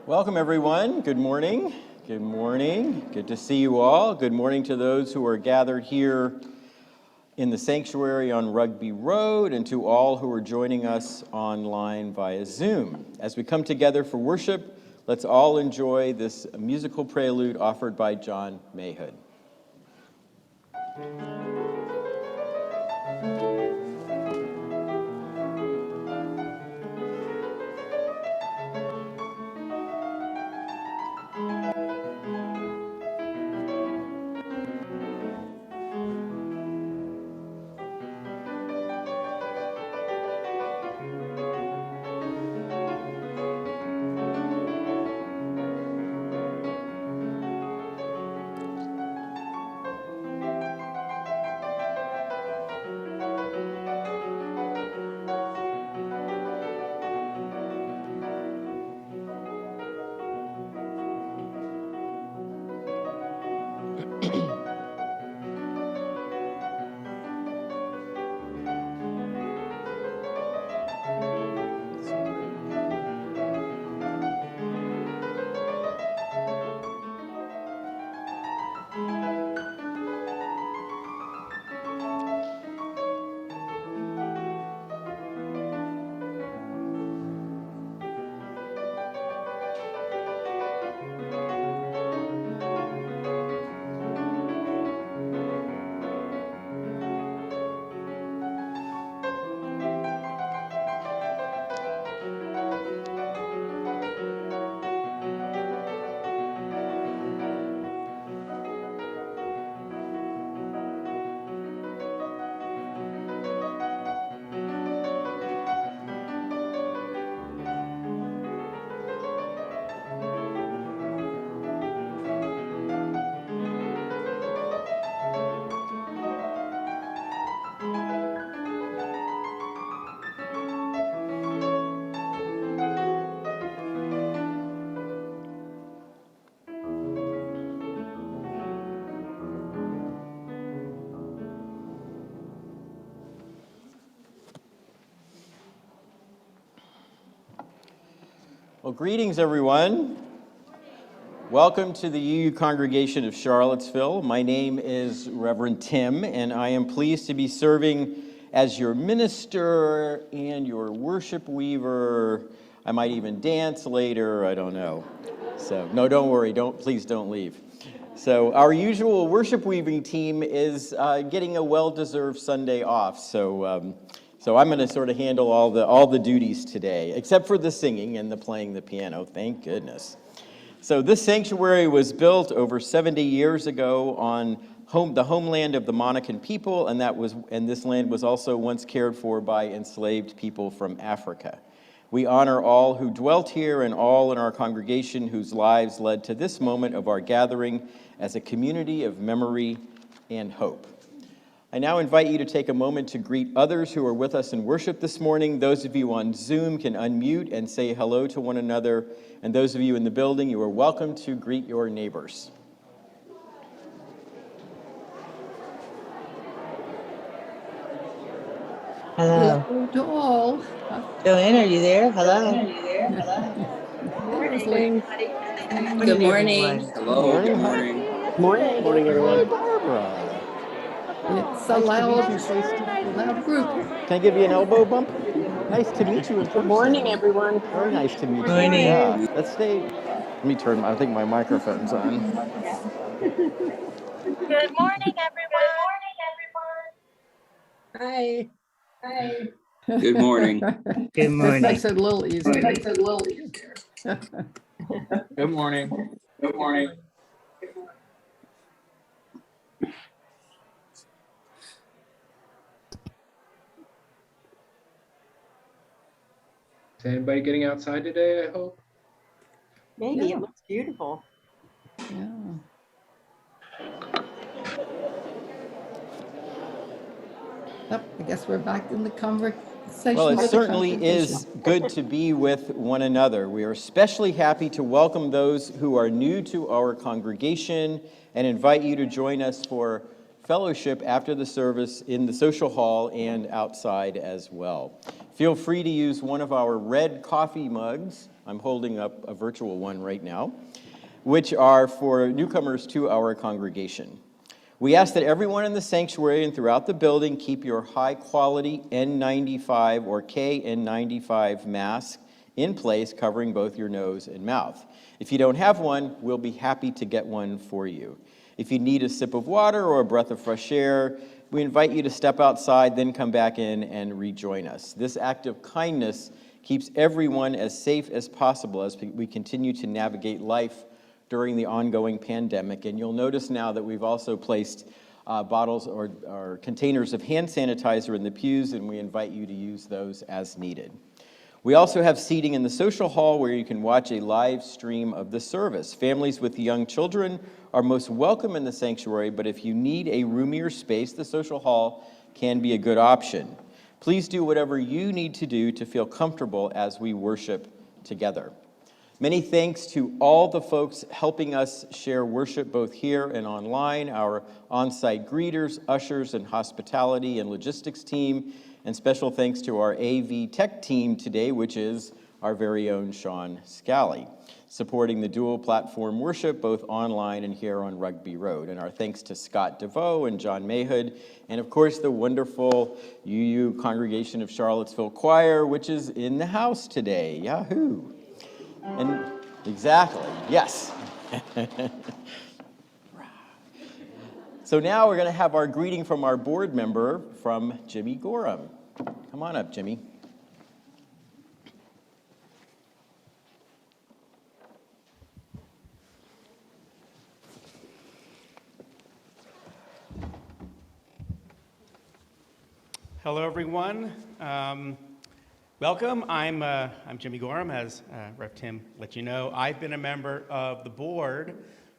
Welcome, everyone. Good morning. Good morning. Good to see you all. Good morning to those who are gathered here in the sanctuary on Rugby Road and to all who are joining us online via Zoom. As we come together for worship, let's all enjoy this musical prelude offered by John Mayhood. Well, greetings, everyone. Welcome to the UU congregation of Charlottesville. My name is Reverend Tim, and I am pleased to be serving as your minister and your worship weaver. I might even dance later, I don't know. So, no, don't worry, please don't leave. So, our usual worship weaving team is getting a well-deserved Sunday off, so I'm going to sort of handle all the duties today, except for the singing and the playing the piano, thank goodness. So this sanctuary was built over 70 years ago on the homeland of the Monacan people, and this land was also once cared for by enslaved people from Africa. We honor all who dwelt here and all in our congregation whose lives led to this moment of our gathering as a community of memory and hope. I now invite you to take a moment to greet others who are with us in worship this morning. Those of you on Zoom can unmute and say hello to one another. And those of you in the building, you are welcome to greet your neighbors. Hello. Hello to all. Joanne, are you there? Hello. Morning. Good morning. Hello, good morning. Morning. Morning, everyone. Hi, Barbara. It's a loud group. Can I give you an elbow bump? Nice to meet you in person. Good morning, everyone. Very nice to meet you. Morning. Yeah, let's stay. Let me turn, I think my microphone's on. Good morning, everyone. Hi. Good morning. Good morning. That makes it a little easier. Good morning. Good morning. Is anybody getting outside today, I hope? Maybe. Yeah. It looks beautiful. Yeah. Yep, I guess we're back in the conversation. Well, it certainly is good to be with one another. We are especially happy to welcome those who are new to our congregation and invite you to join us for fellowship after the service in the social hall and outside as well. Feel free to use one of our red coffee mugs I'm holding up a virtual one right now, which are for newcomers to our congregation. We ask that everyone in the sanctuary and throughout the building keep your high-quality N95 or KN95 mask in place, covering both your nose and mouth. If you don't have one, we'll be happy to get one for you. If you need a sip of water or a breath of fresh air, we invite you to step outside, then come back in and rejoin us. This act of kindness keeps everyone as safe as possible as we continue to navigate life during the ongoing pandemic. And you'll notice now that we've also placed bottles or containers of hand sanitizer in the pews, and we invite you to use those as needed. We also have seating in the social hall where you can watch a live stream of the service. Families with young children are most welcome in the sanctuary, but if you need a roomier space, the social hall can be a good option. Please do whatever you need to do to feel comfortable as we worship together. Many thanks to all the folks helping us share worship both here and online, our on-site greeters, ushers, and hospitality and logistics team, and special thanks to our AV tech team today, which is our very own Sean Scally, supporting the dual platform worship both online and here on Rugby Road. And our thanks to Scott DeVoe and John Mayhood, and of course the wonderful UU Congregation of Charlottesville Choir, which is in the house today. Yahoo! And exactly, yes. So now we're going to have our greeting from our board member, from Jimmy Gorham. Come on up, Jimmy. Hello, everyone. Welcome. I'm Jimmy Gorham, as Rev. Tim let you know. I've been a member of the board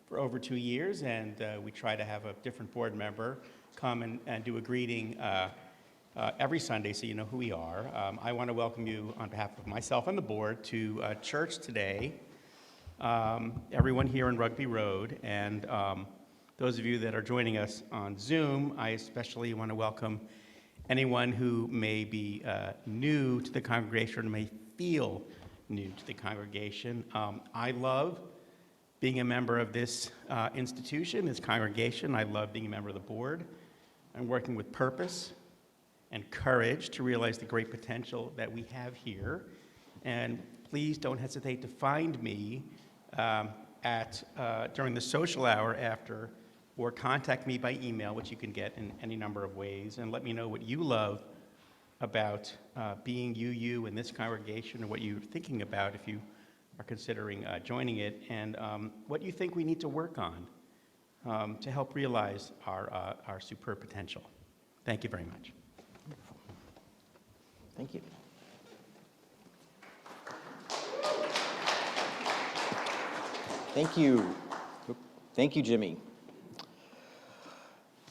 for over 2 years, and we try to have a different board member come and do a greeting every Sunday so you know who we are. I want to welcome you on behalf of myself and the board to church today, everyone here in Rugby Road, and those of you that are joining us on Zoom. I especially want to welcome anyone who may be new to the congregation or may feel new to the congregation. I love being a member of this institution, this congregation. I love being a member of the board. I'm working with purpose and courage to realize the great potential that we have here. And please don't hesitate to find me during the social hour after, or contact me by email, which you can get in any number of ways, and let me know what you love about being UU in this congregation, or what you're thinking about if you are considering joining it, and what you think we need to work on to help realize our superb potential. Thank you very much. Thank you. Thank you. Thank you, Jimmy.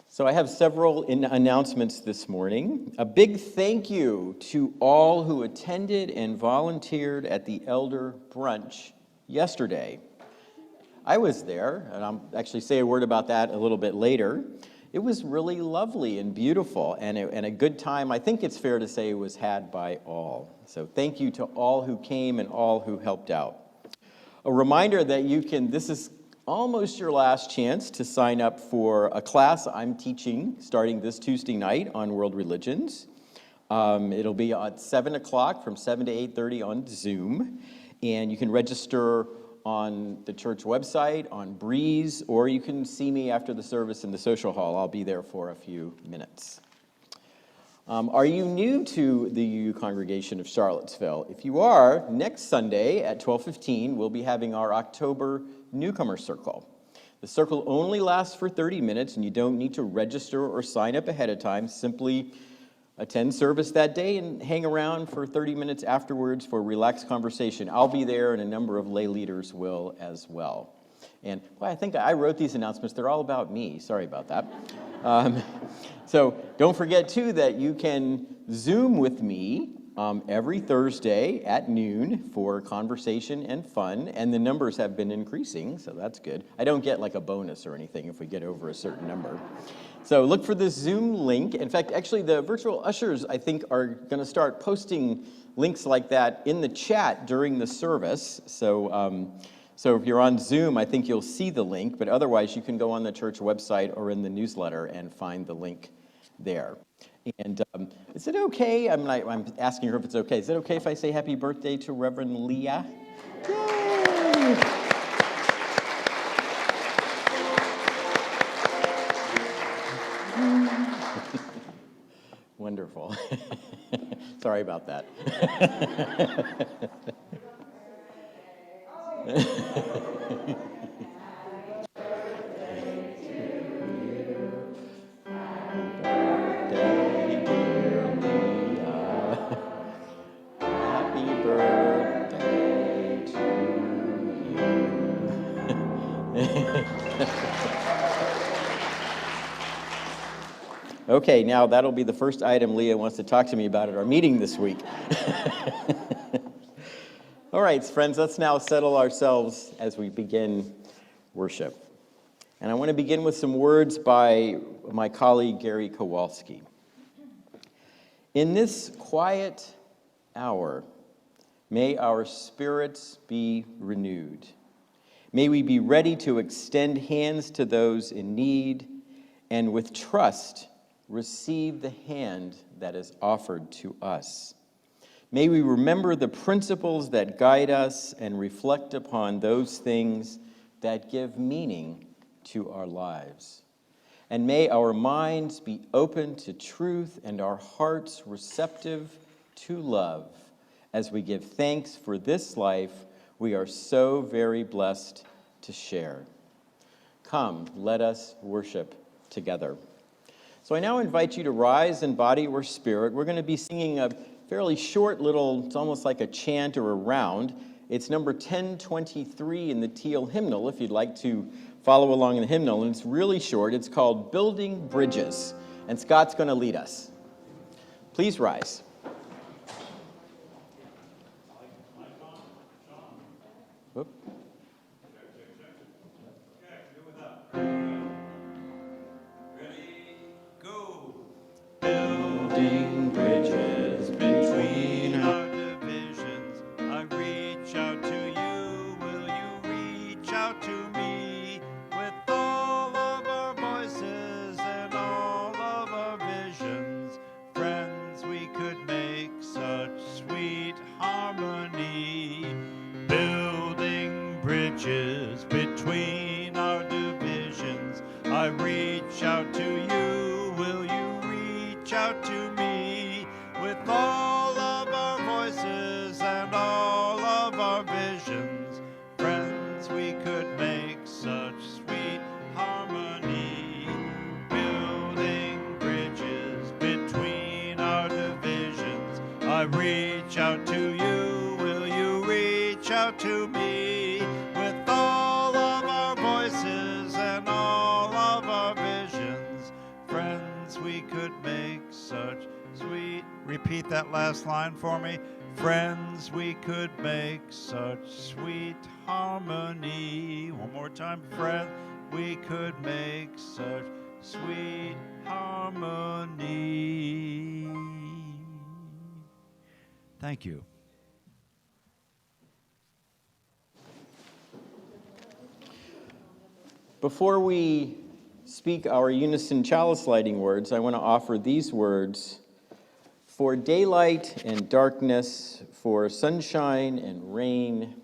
So I have several announcements this morning. A big thank you to all who attended and volunteered at the Elder Brunch yesterday. I was there, and I'll actually say a word about that a little bit later. It was really lovely and beautiful, and a good time. I think it's fair to say it was had by all. So thank you to all who came and all who helped out. A reminder that this is almost your last chance to sign up for a class I'm teaching starting this Tuesday night on world religions. It'll be at 7 o'clock from 7 to 8:30 on Zoom. And you can register on the church website, on Breeze, or you can see me after the service in the social hall. I'll be there for a few minutes. Are you new to the UU Congregation of Charlottesville? If you are, next Sunday at 12:15, we'll be having our October Newcomer Circle. The circle only lasts for 30 minutes, and you don't need to register or sign up ahead of time. Simply attend service that day and hang around for 30 minutes afterwards for a relaxed conversation. I'll be there, and a number of lay leaders will as well. And I think I wrote these announcements. They're all about me. Sorry about that. So don't forget, too, that you can Zoom with me every Thursday at noon for conversation and fun, and the numbers have been increasing, so that's good. I don't get like a bonus or anything if we get over a certain number. So look for this Zoom link. In fact, actually the virtual ushers, I think, are going to start posting links like that in the chat during the service. So if you're on Zoom, I think you'll see the link, but otherwise you can go on the church website or in the newsletter and find the link there. And is it okay? I'm asking her if it's okay. Is it okay if I say happy birthday to Reverend Leah? Yay! Wonderful. Sorry about that. Happy birthday to you. Okay, now that'll be the first item Leah wants to talk to me about at our meeting this week. All right, friends, let's now settle ourselves as we begin worship. And I want to begin with some words by my colleague, Gary Kowalski. In this quiet hour, may our spirits be renewed. May we be ready to extend hands to those in need and with trust receive the hand that is offered to us. May we remember the principles that guide us and reflect upon those things that give meaning to our lives. And may our minds be open to truth and our hearts receptive to love as we give thanks for this life we are so very blessed to share. Come, let us worship together. So I now invite you to rise in body or spirit. We're going to be singing a fairly short little, it's almost like a chant or a round. It's number 1023 in the Teal hymnal, if you'd like to follow along in the hymnal. And it's really short. It's called Building Bridges. And Scott's going to lead us. Please rise. Whoop. Building bridges between our divisions. I reach out to you. Will you reach out to me? With all of our voices and all of our visions, friends, we could make such sweet harmony. Building bridges between our divisions. I reach out to you. Will you reach out to me? With all of our voices and all of our visions, friends, we could make such sweet harmony. Building bridges between our divisions. I reach out to you. Will you reach out to me? With all of our voices and all of our visions, friends, we could make such sweet. Repeat that last line for me. Friends, we could make such sweet harmony. One more time. Friends, we could make such sweet harmony. Thank you. Before we speak our unison chalice lighting words, I want to offer these words. For daylight and darkness, for sunshine and rain,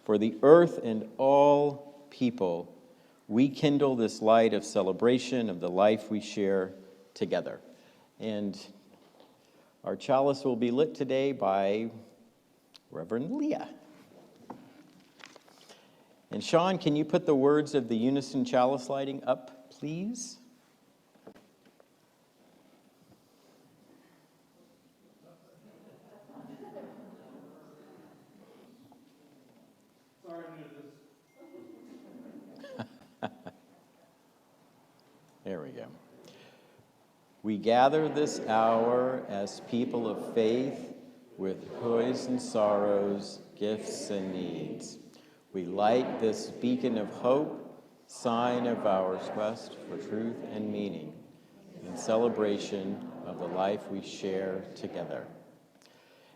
for the earth and all people, we kindle this light of celebration of the life we share together. And our chalice will be lit today by Reverend Leah. And Sean, can you put the words of the unison chalice lighting up, please? There we go. We gather this hour as people of faith with joys and sorrows, gifts and needs. We light this beacon of hope, sign of our quest for truth and meaning, in celebration of the life we share together.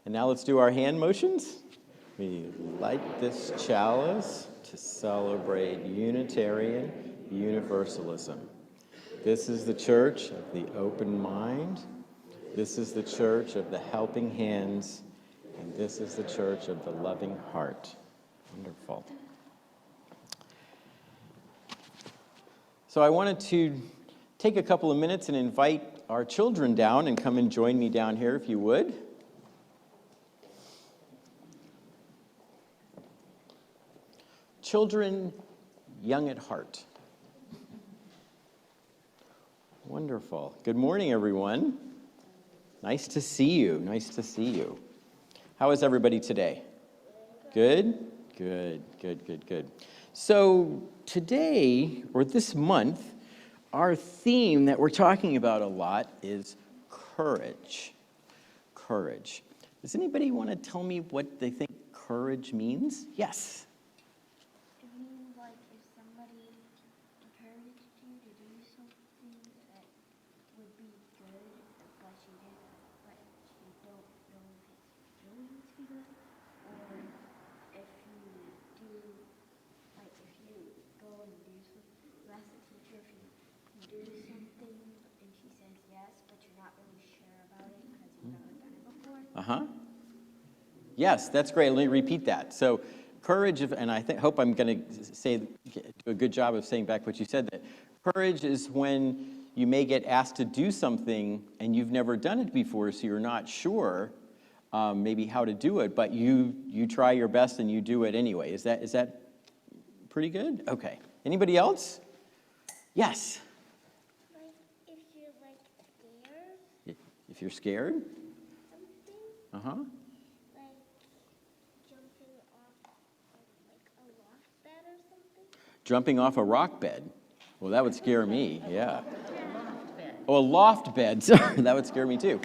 And now let's do our hand motions. We light this chalice to celebrate Unitarian Universalism. This is the church of the open mind. This is the church of the helping hands. And this is the church of the loving heart. Wonderful. So I wanted to take a couple of minutes and invite our children down and come and join me down here if you would. Children young at heart. Wonderful. Good morning, everyone. Nice to see you. Nice to see you. How is everybody today? Good? Good. So today, or this month, our theme that we're talking about a lot is courage. Courage. Does anybody want to tell me what they think courage means? Yes. It means like if somebody encouraged you to do something that would be good, but you don't know if it's going to be good, or if you do, like if you go and do something, you ask the teacher if you do something and she says yes, but you're not really sure about it because you've never done it before. Yes, that's great. Let me repeat that. So courage, and I hope I'm going to do a good job of saying back what you said, that courage is when you may get asked to do something and you've never done it before, so you're not sure maybe how to do it, but you try your best and you do it anyway. Is that pretty good? Okay. Anybody else? Yes. Like if you're like scared. If you're scared? Something. Like jumping off like a rock bed or something. Jumping off a rock bed. Well, that would scare me, yeah. Oh, a loft bed, sorry, that would scare me too.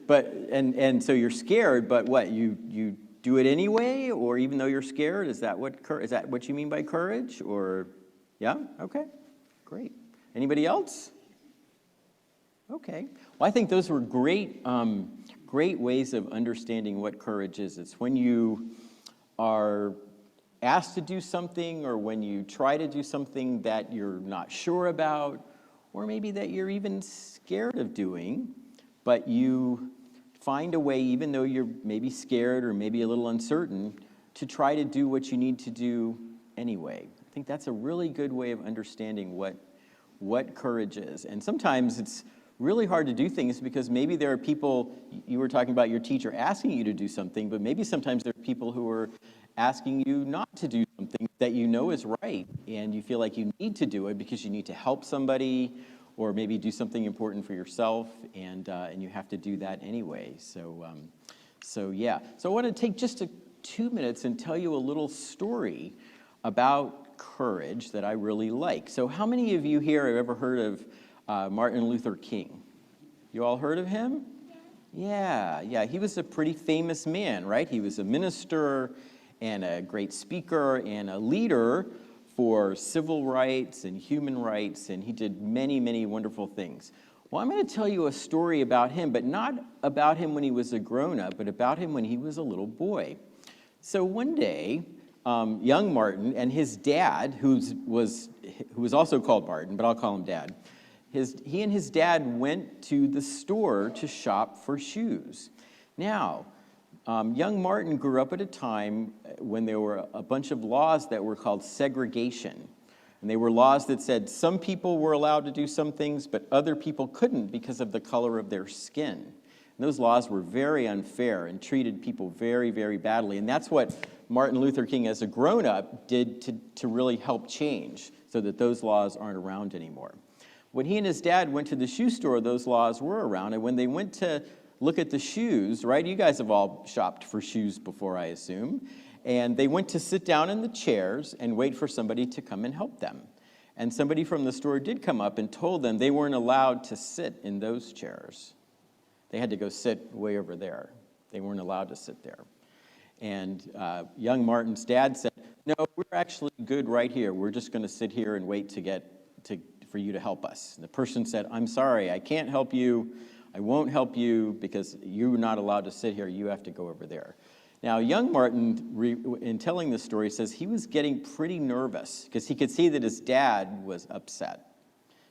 But, and so you're scared, but what, you do it anyway, or even though you're scared, is that what you mean by courage, or, yeah, okay, great. Anybody else? Okay, well, I think those were great ways of understanding what courage is. It's when you are asked to do something, or when you try to do something that you're not sure about, or maybe that you're even scared of doing, but you find a way, even though you're maybe scared or maybe a little uncertain, to try to do what you need to do anyway. I think that's a really good way of understanding what courage is. And sometimes it's really hard to do things because maybe there are people, you were talking about your teacher asking you to do something, but maybe sometimes there are people who are asking you not to do something that you know is right, and you feel like you need to do it because you need to help somebody, or maybe do something important for yourself, and you have to do that anyway. So yeah. So I want to take just 2 minutes and tell you a little story about courage that I really like. So how many of you here have ever heard of Martin Luther King? You all heard of him? Yeah. He was a pretty famous man, right? He was a minister and a great speaker and a leader for civil rights and human rights, and he did many, many wonderful things. Well, I'm going to tell you a story about him, but not about him when he was a grown-up, but about him when he was a little boy. So one day, young Martin and his dad, who was also called Martin, but I'll call him Dad, he and his dad went to the store to shop for shoes. Now, young Martin grew up at a time when there were a bunch of laws that were called segregation. And they were laws that said some people were allowed to do some things, but other people couldn't because of the color of their skin. And those laws were very unfair and treated people very, very badly. And that's what Martin Luther King, as a grown-up, did to really help change so that those laws aren't around anymore. When he and his dad went to the shoe store, those laws were around. And when they went to look at the shoes, right? You guys have all shopped for shoes before, I assume. And they went to sit down in the chairs and wait for somebody to come and help them. And somebody from the store did come up and told them they weren't allowed to sit in those chairs. They had to go sit way over there. They weren't allowed to sit there. And young Martin's dad said, no, we're actually good right here. We're just going to sit here and wait for you to help us. And the person said, I'm sorry, I can't help you. I won't help you because you're not allowed to sit here. You have to go over there. Now, young Martin, in telling this story, says he was getting pretty nervous because he could see that his dad was upset.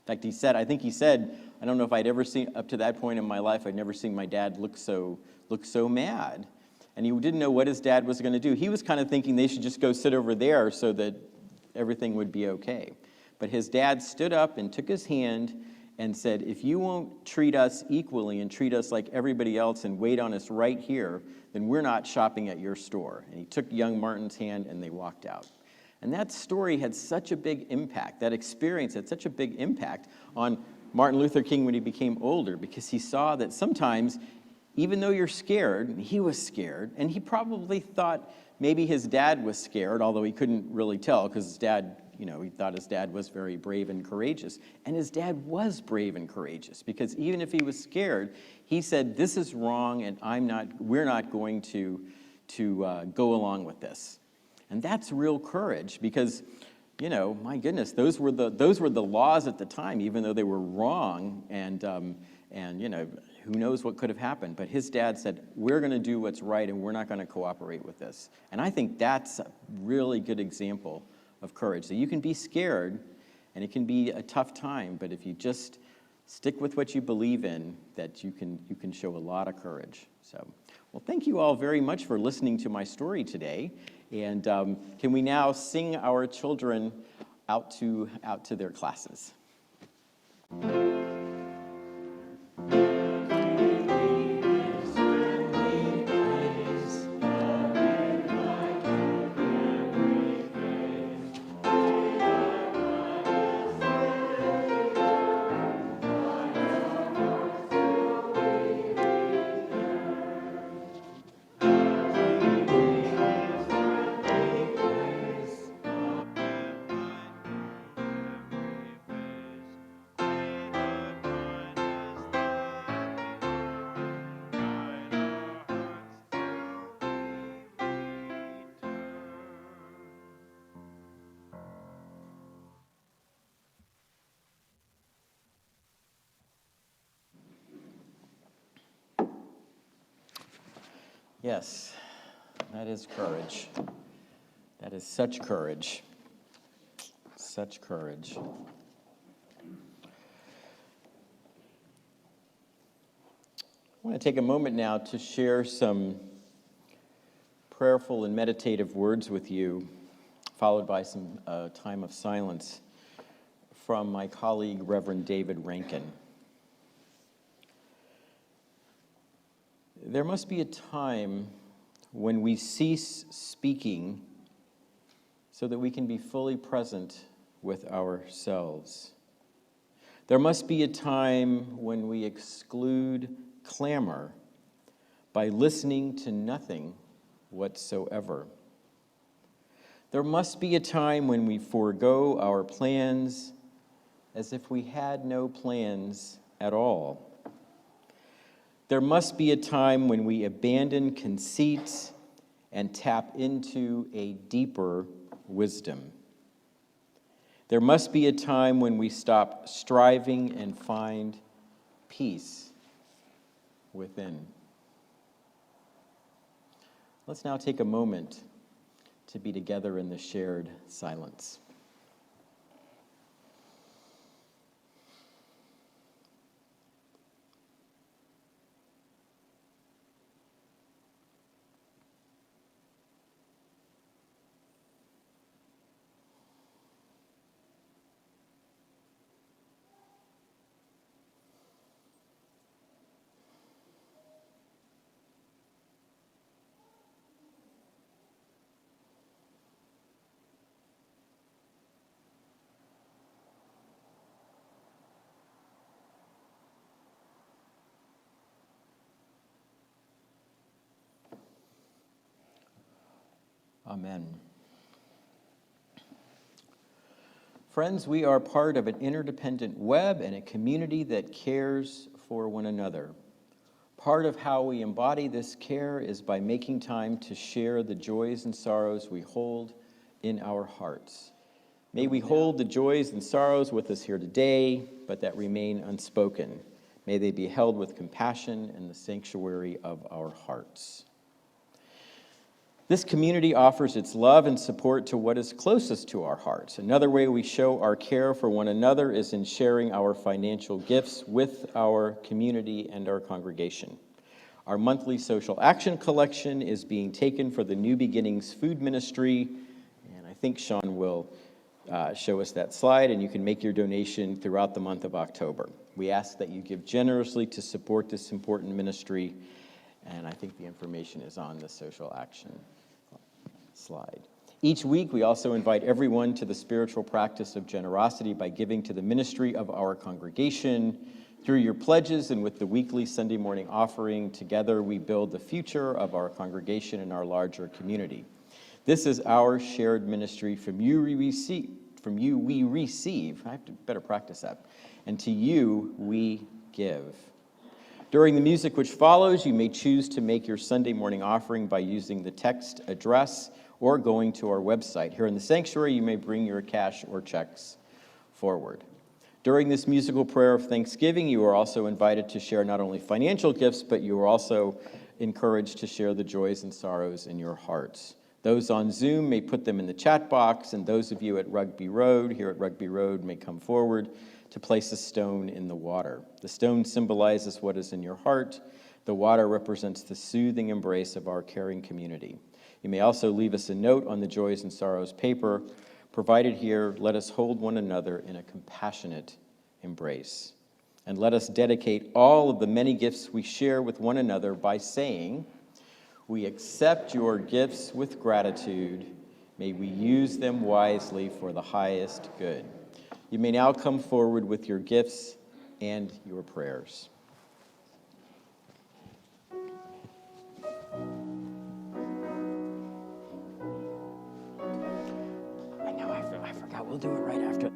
In fact, I think he said, I don't know if I'd ever seen, up to that point in my life, I'd never seen my dad look so mad. And he didn't know what his dad was going to do. He was kind of thinking they should just go sit over there so that everything would be okay. But his dad stood up and took his hand and said, if you won't treat us equally and treat us like everybody else and wait on us right here, then we're not shopping at your store. And he took young Martin's hand and they walked out. And that story had such a big impact, that experience had such a big impact on Martin Luther King when he became older, because he saw that sometimes, even though you're scared, and he was scared, and he probably thought maybe his dad was scared, although he couldn't really tell because his dad, he thought his dad was very brave and courageous. And his dad was brave and courageous because even if he was scared, he said, this is wrong and we're not going to go along with this. And that's real courage because, my goodness, those were the laws at the time, even though they were wrong and who knows what could have happened. But his dad said, we're going to do what's right and we're not going to cooperate with this. And I think that's a really good example of courage. So you can be scared and it can be a tough time, but if you just stick with what you believe in, that you can show a lot of courage. So, well, thank you all very much for listening to my story today. And can we now sing our children out to their classes? Yes, that is courage. That is such courage. Such courage. I want to take a moment now to share some prayerful and meditative words with you, followed by some time of silence from my colleague, Reverend David Rankin. There must be a time when we cease speaking so that we can be fully present with ourselves. There must be a time when we exclude clamor by listening to nothing whatsoever. There must be a time when we forego our plans as if we had no plans at all. There must be a time when we abandon conceit and tap into a deeper wisdom. There must be a time when we stop striving and find peace within. Let's now take a moment to be together in the shared silence. Amen. Friends, we are part of an interdependent web and a community that cares for one another. Part of how we embody this care is by making time to share the joys and sorrows we hold in our hearts. May we hold the joys and sorrows with us here today, but that remain unspoken. May they be held with compassion in the sanctuary of our hearts. This community offers its love and support to what is closest to our hearts. Another way we show our care for one another is in sharing our financial gifts with our community and our congregation. Our monthly social action collection is being taken for the New Beginnings Food Ministry, and I think Sean will show us that slide, and you can make your donation throughout the month of October. We ask that you give generously to support this important ministry, and I think the information is on the social action slide. Each week, we also invite everyone to the spiritual practice of generosity by giving to the ministry of our congregation. Through your pledges and with the weekly Sunday morning offering, together we build the future of our congregation and our larger community. This is our shared ministry. From you we receive. I have to better practice that. And to you we give. During the music which follows, you may choose to make your Sunday morning offering by using the text address or going to our website. Here in the sanctuary, you may bring your cash or checks forward. During this musical prayer of thanksgiving, you are also invited to share not only financial gifts, but you are also encouraged to share the joys and sorrows in your hearts. Those on Zoom may put them in the chat box, and those of you at Rugby Road, here at Rugby Road, may come forward to place a stone in the water. The stone symbolizes what is in your heart. The water represents the soothing embrace of our caring community. You may also leave us a note on the joys and sorrows paper provided here. Let us hold one another in a compassionate embrace. And let us dedicate all of the many gifts we share with one another by saying, we accept your gifts with gratitude. May we use them wisely for the highest good. You may now come forward with your gifts and your prayers. I forgot. We'll do it right after.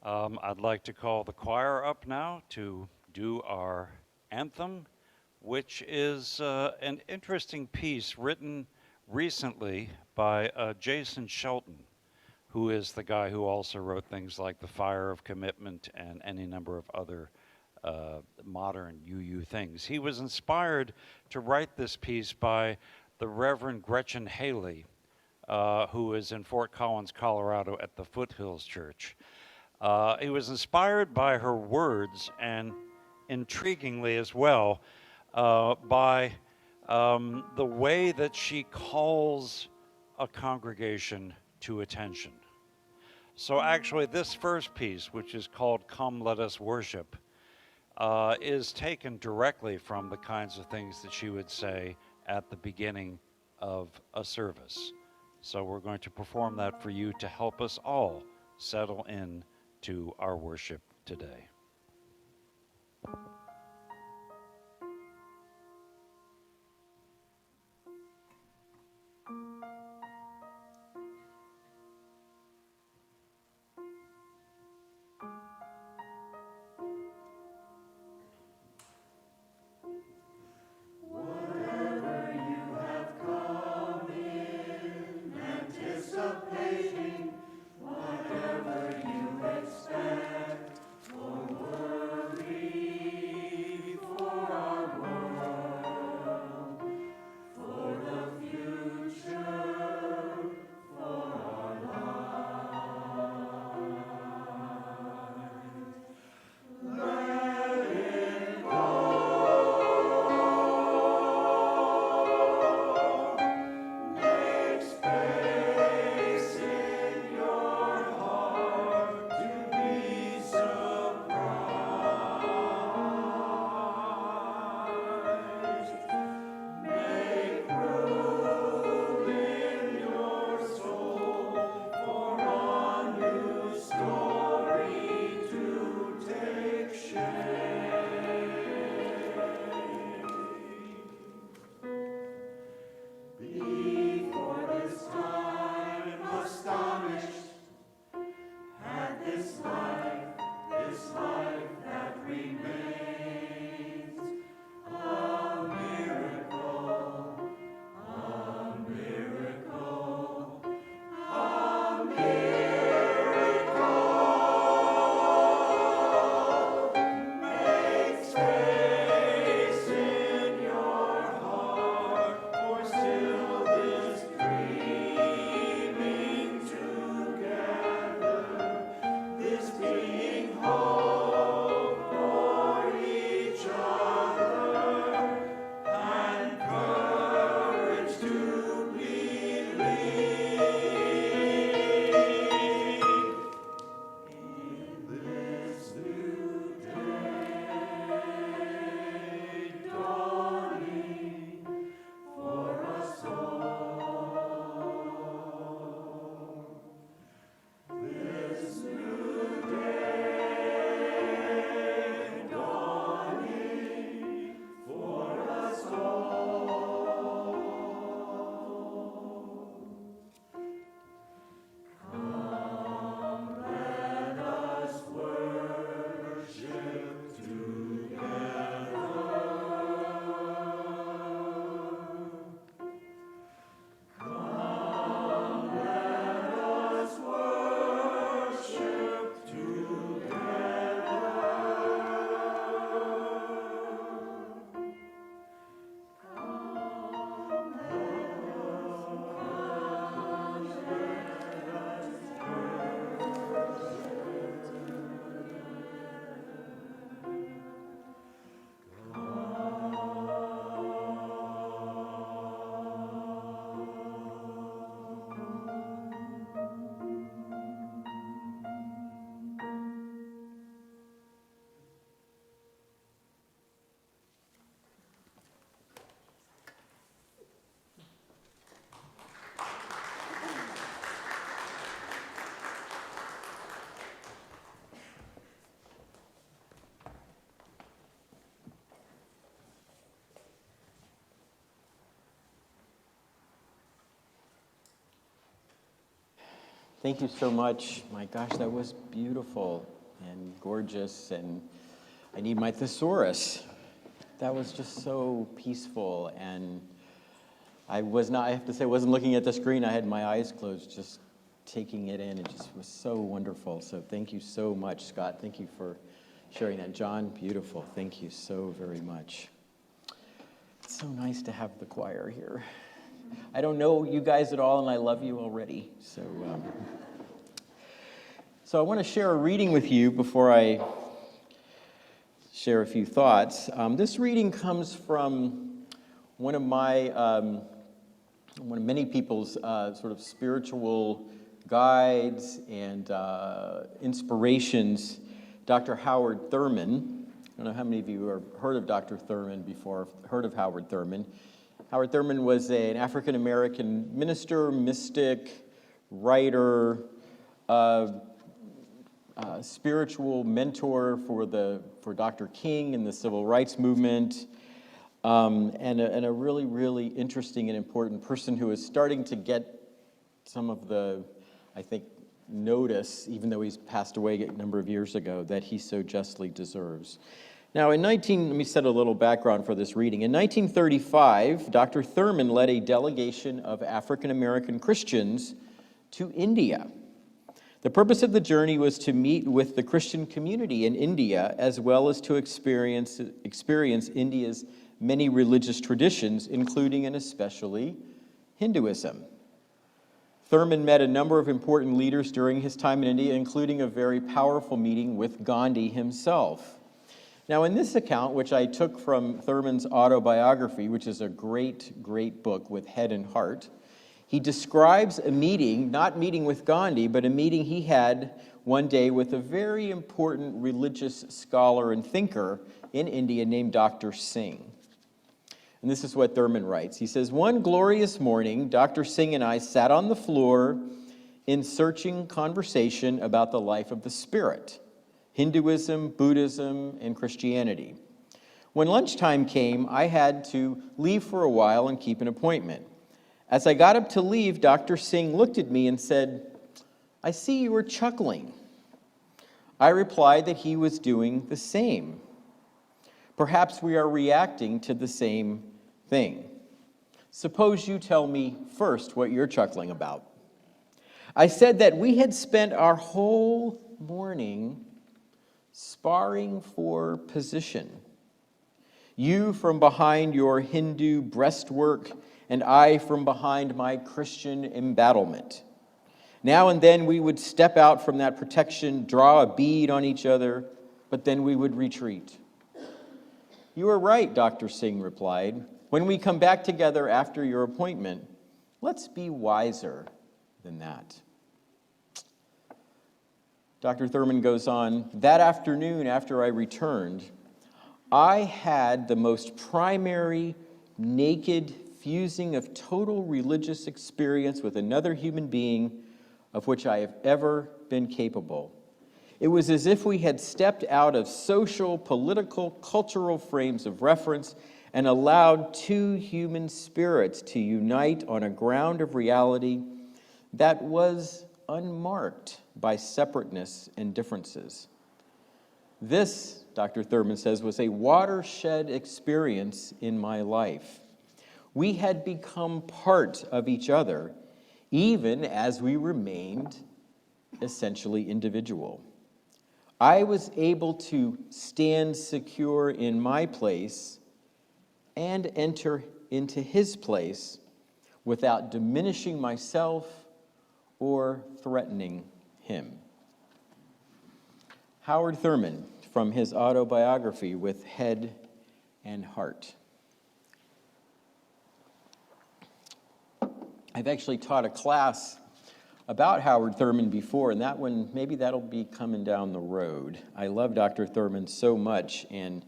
I'd like to call the choir up now to do our anthem, which is an interesting piece written recently by Jason Shelton, who is the guy who also wrote things like The Fire of Commitment and any number of other modern UU things. He was inspired to write this piece by the Reverend Gretchen Haley, who is in Fort Collins, Colorado at the Foothills Church. He was inspired by her words and intriguingly as well by the way that she calls a congregation to attention. So actually this first piece, which is called Come Let Us Worship, is taken directly from the kinds of things that she would say at the beginning of a service. So we're going to perform that for you to help us all settle in to our worship today. Thank you so much. My gosh, that was beautiful. and gorgeous, and I need my thesaurus. That was just so peaceful, and I have to say, I wasn't looking at the screen. I had my eyes closed, just taking it in. It just was so wonderful. So thank you so much, Scott. Thank you for sharing that. John, beautiful. Thank you so very much. It's so nice to have the choir here. I don't know you guys at all, and I love you already. So I want to share a reading with you before I share a few thoughts. This reading comes from one of many people's sort of spiritual guides and inspirations, Dr. Howard Thurman. I don't know how many of you have heard of Dr. Thurman before, heard of Howard Thurman. Howard Thurman was an African-American minister, mystic, writer, spiritual mentor for Dr. King in the Civil Rights Movement, and a really, really interesting and important person who is starting to get some of the, I think, notice, even though he's passed away a number of years ago, that he so justly deserves. Now, let me set a little background for this reading. In 1935, Dr. Thurman led a delegation of African-American Christians to India. The purpose of the journey was to meet with the Christian community in India, as well as to experience India's many religious traditions, including and especially Hinduism. Thurman met a number of important leaders during his time in India, including a very powerful meeting with Gandhi himself. Now, in this account, which I took from Thurman's autobiography, which is a great, great book with head and heart, he describes a meeting, not meeting with Gandhi, but a meeting he had one day with a very important religious scholar and thinker in India named Dr. Singh. And this is what Thurman writes. He says, "One glorious morning, Dr. Singh and I sat on the floor in searching conversation about the life of the spirit, Hinduism, Buddhism, and Christianity. When lunchtime came, I had to leave for a while and keep an appointment. As I got up to leave, Dr. Singh looked at me and said, 'I see you are chuckling.' I replied that he was doing the same. Perhaps we are reacting to the same thing. Suppose you tell me first what you're chuckling about." I said that we had spent our whole morning sparring for position. You from behind your Hindu breastwork, and I from behind my Christian embattlement. Now and then we would step out from that protection, draw a bead on each other, but then we would retreat. "You are right," Dr. Singh replied. "When we come back together after your appointment, let's be wiser than that." Dr. Thurman goes on, "That afternoon after I returned, I had the most primary, naked fusing of total religious experience with another human being of which I have ever been capable. It was as if we had stepped out of social, political, cultural frames of reference and allowed two human spirits to unite on a ground of reality that was unmarked by separateness and differences. This," Dr. Thurman says, "was a watershed experience in my life. We had become part of each other, even as we remained essentially individual. I was able to stand secure in my place and enter into his place without diminishing myself or threatening him." Howard Thurman, from his autobiography, With Head and Heart. I've actually taught a class about Howard Thurman before, and that one, maybe that'll be coming down the road. I love Dr. Thurman so much and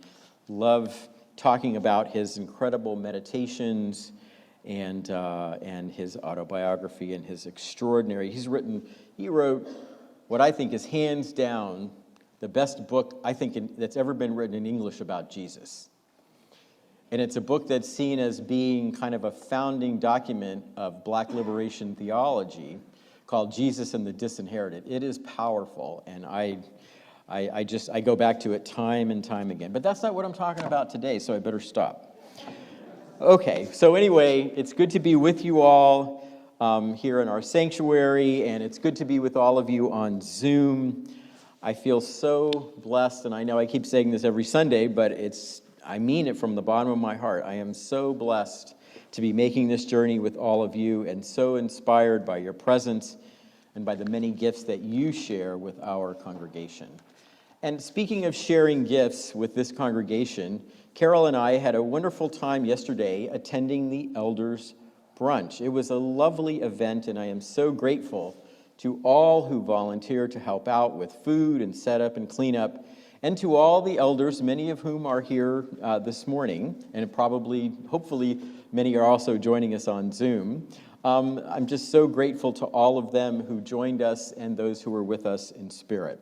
love talking about his incredible meditations and his autobiography and his extraordinary. He wrote what I think is hands down the best book I think that's ever been written in English about Jesus. And it's a book that's seen as being kind of a founding document of Black liberation theology called Jesus and the Disinherited. It is powerful, and I go back to it time and time again. But that's not what I'm talking about today, so I better stop. Okay, so anyway, it's good to be with you all here in our sanctuary, and it's good to be with all of you on Zoom. I feel so blessed, and I know I keep saying this every Sunday, but I mean it from the bottom of my heart. I am so blessed to be making this journey with all of you, and so inspired by your presence and by the many gifts that you share with our congregation. And speaking of sharing gifts with this congregation, Carol and I had a wonderful time yesterday attending the Elders Brunch. It was a lovely event, and I am so grateful to all who volunteer to help out with food and setup and cleanup, and to all the elders, many of whom are here this morning, and hopefully, many are also joining us on Zoom. I'm just so grateful to all of them who joined us and those who were with us in spirit.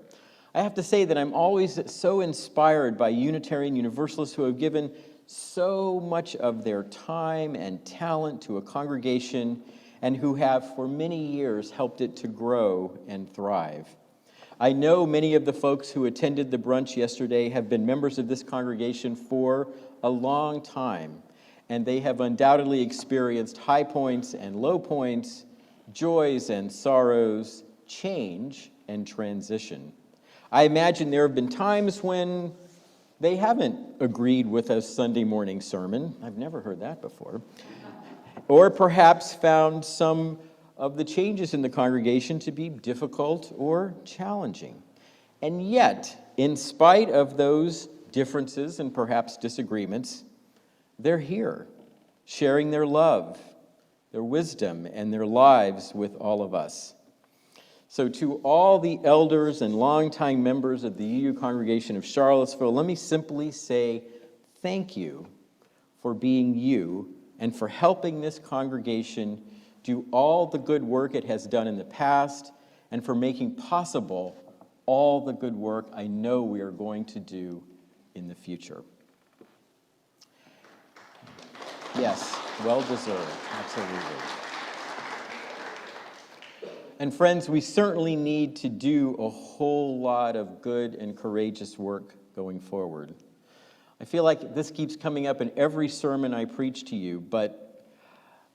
I have to say that I'm always so inspired by Unitarian Universalists who have given so much of their time and talent to a congregation and who have for many years helped it to grow and thrive. I know many of the folks who attended the brunch yesterday have been members of this congregation for a long time, and they have undoubtedly experienced high points and low points, joys and sorrows, change and transition. I imagine there have been times when they haven't agreed with a Sunday morning sermon. I've never heard that before. Or perhaps found some of the changes in the congregation to be difficult or challenging. And yet, in spite of those differences and perhaps disagreements, they're here, sharing their love, their wisdom, and their lives with all of us. So to all the elders and longtime members of the UU congregation of Charlottesville, let me simply say thank you for being you and for helping this congregation do all the good work it has done in the past, and for making possible all the good work I know we are going to do in the future. Yes, well deserved, absolutely. And friends, we certainly need to do a whole lot of good and courageous work going forward. I feel like this keeps coming up in every sermon I preach to you, but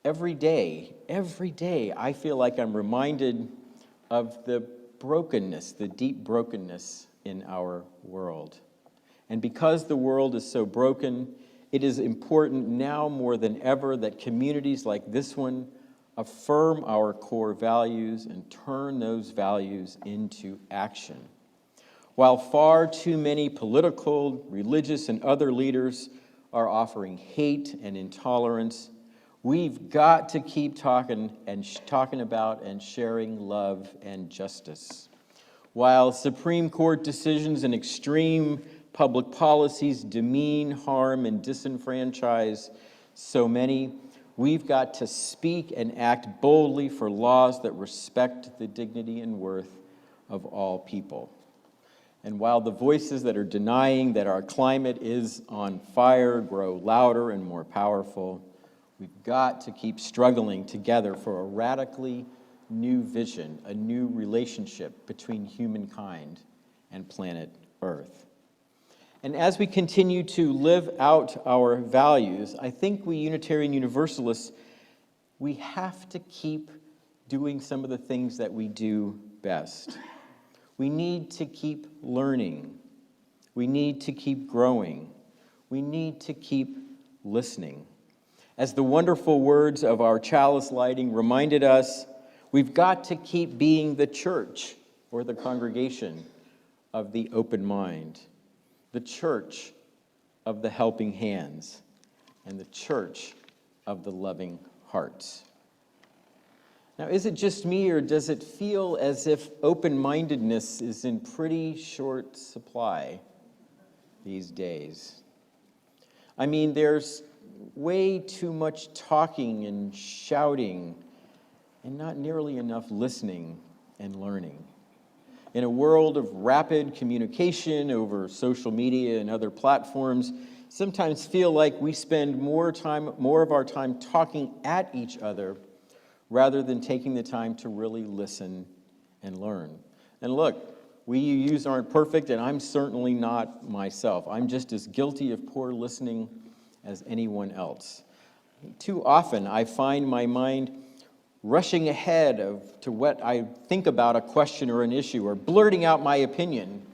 every day, I feel like I'm reminded of the brokenness, the deep brokenness in our world. And because the world is so broken, it is important now more than ever that communities like this one affirm our core values and turn those values into action. While far too many political, religious, and other leaders are offering hate and intolerance, we've got to keep talking about and sharing love and justice. While Supreme Court decisions and extreme public policies demean, harm, and disenfranchise so many, we've got to speak and act boldly for laws that respect the dignity and worth of all people. And while the voices that are denying that our climate is on fire grow louder and more powerful, we've got to keep struggling together for a radically new vision, a new relationship between humankind and planet Earth. And as we continue to live out our values, I think we Unitarian Universalists, we have to keep doing some of the things that we do best. We need to keep learning. We need to keep growing. We need to keep listening. As the wonderful words of our Chalice Lighting reminded us, we've got to keep being the church or the congregation of the open mind, the church of the helping hands, and the church of the loving hearts. Now, is it just me, or does it feel as if open-mindedness is in pretty short supply these days? I mean, there's way too much talking and shouting and not nearly enough listening and learning. In a world of rapid communication over social media and other platforms, sometimes feel like we spend more of our time talking at each other rather than taking the time to really listen and learn. And look, We UUs aren't perfect, and I'm certainly not myself. I'm just as guilty of poor listening as anyone else. Too often, I find my mind rushing ahead to what I think about a question or an issue, or blurting out my opinion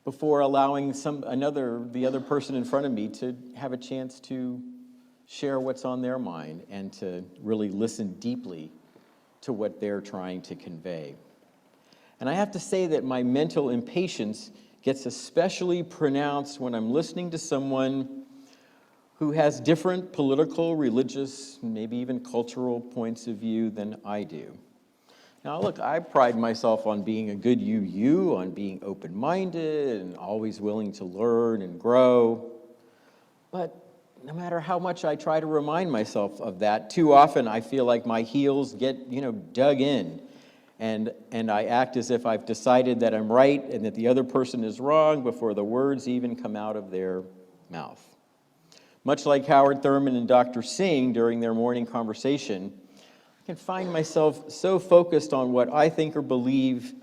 before allowing the other person in front of me to have a chance to share what's on their mind and to really listen deeply to what they're trying to convey. And I have to say that my mental impatience gets especially pronounced when I'm listening to someone who has different political, religious, maybe even cultural points of view than I do. Now, look, I pride myself on being a good UU, on being open-minded and always willing to learn and grow. But no matter how much I try to remind myself of that, too often I feel like my heels get, dug in. And I act as if I've decided that I'm right and that the other person is wrong before the words even come out of their mouth. Much like Howard Thurman and Dr. Singh during their morning conversation, I can find myself so focused on what I think or believe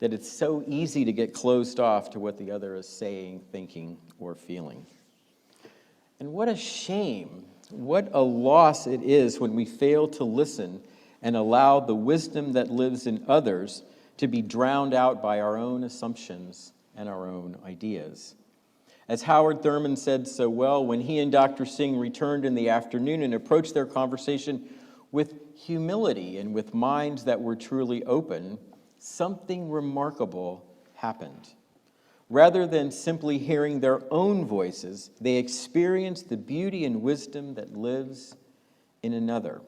that it's so easy to get closed off to what the other is saying, thinking, or feeling. And what a shame, what a loss it is when we fail to listen and allow the wisdom that lives in others to be drowned out by our own assumptions and our own ideas. As Howard Thurman said so well, when he and Dr. Singh returned in the afternoon and approached their conversation with humility and with minds that were truly open, something remarkable happened. Rather than simply hearing their own voices, they experienced the beauty and wisdom that lives in another.